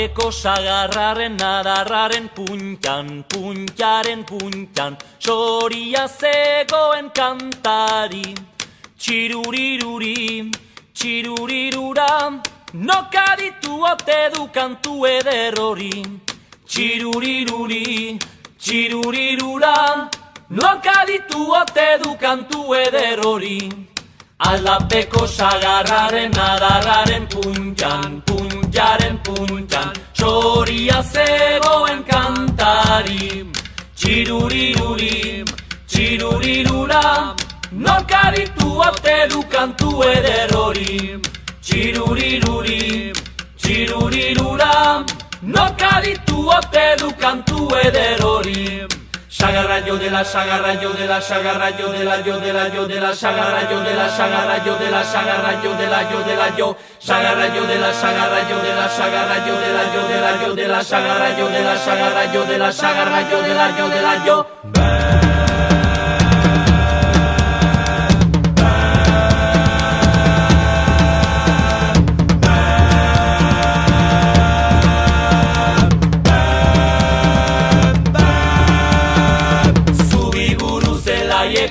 Aldapeko sagarraren adarraren puntan, puntaren puntan, soria zegoen kantari. Txiruriruri, txirurirura, nokaditu ote du kantu eder hori. Txiruriruri, txirurirura, nokaditu ote du kantu eder hori. Aldapeko sagarraren adarraren puntan, puntaren puntan, soria zegoen kantari. Txiruriruri, txirurirura, nokaditu ote du kantu eder hori. Txiruriruri, txirurirura, nokaditu ote du kantu eder hori. Sagarra yo de la sagarra yo de la sagarra yo de la yo de la yo de la sagarra yo de la sagarra yo de la sagarra yo de la yo de la yo sagarra yo de la sagarra yo de la sagarra yo de la yo de la yo de la sagarra yo de la sagarra yo de la sagarra yo de la yo de la yo.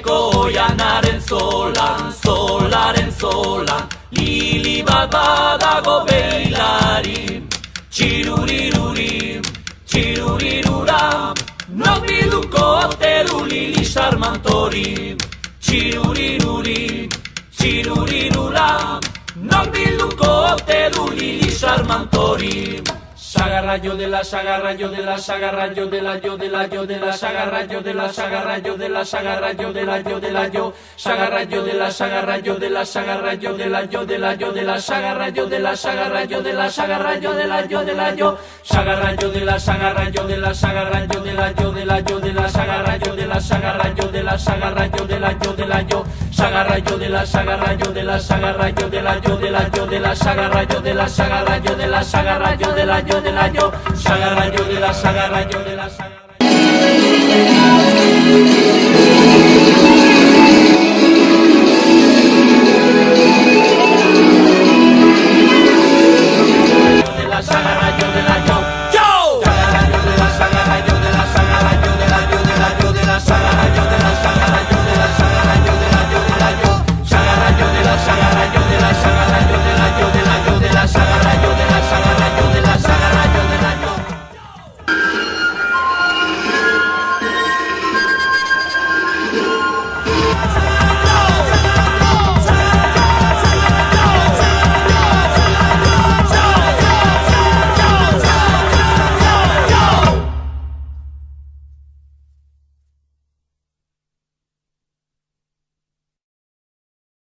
Oianaren zolan, solaren zolan, lili bat badago beilari. Txiruriruri, txirurirura, nok bilduko ote du lili sarmantori. Txiruriruri, txirurirura, nok bilduko ote du lili sarmantori. Sagarra yo de la sagarra yo de la sagarra yo de la yo de la yo de la sagarra yo de la sagarra yo de la sagarra yo de la yo de la yo sagarra yo de la sagarra yo de la sagarra yo de la yo de la yo de la sagarra yo de la sagarra yo de la sagarra yo de la yo de la yo sagarra yo de la sagarra yo de la sagarra yo de la yo de la yo de la sagarra yo de la sagarra yo de la sagarra yo de la yo de la yo sagarra yo de la sagarra yo de la sagarra yo de la yo de la yo de la sagarra yo de la sagarra yo de la sagarra yo de la yo de la yo, sagarra yo de la sagarra yo de la sagarra.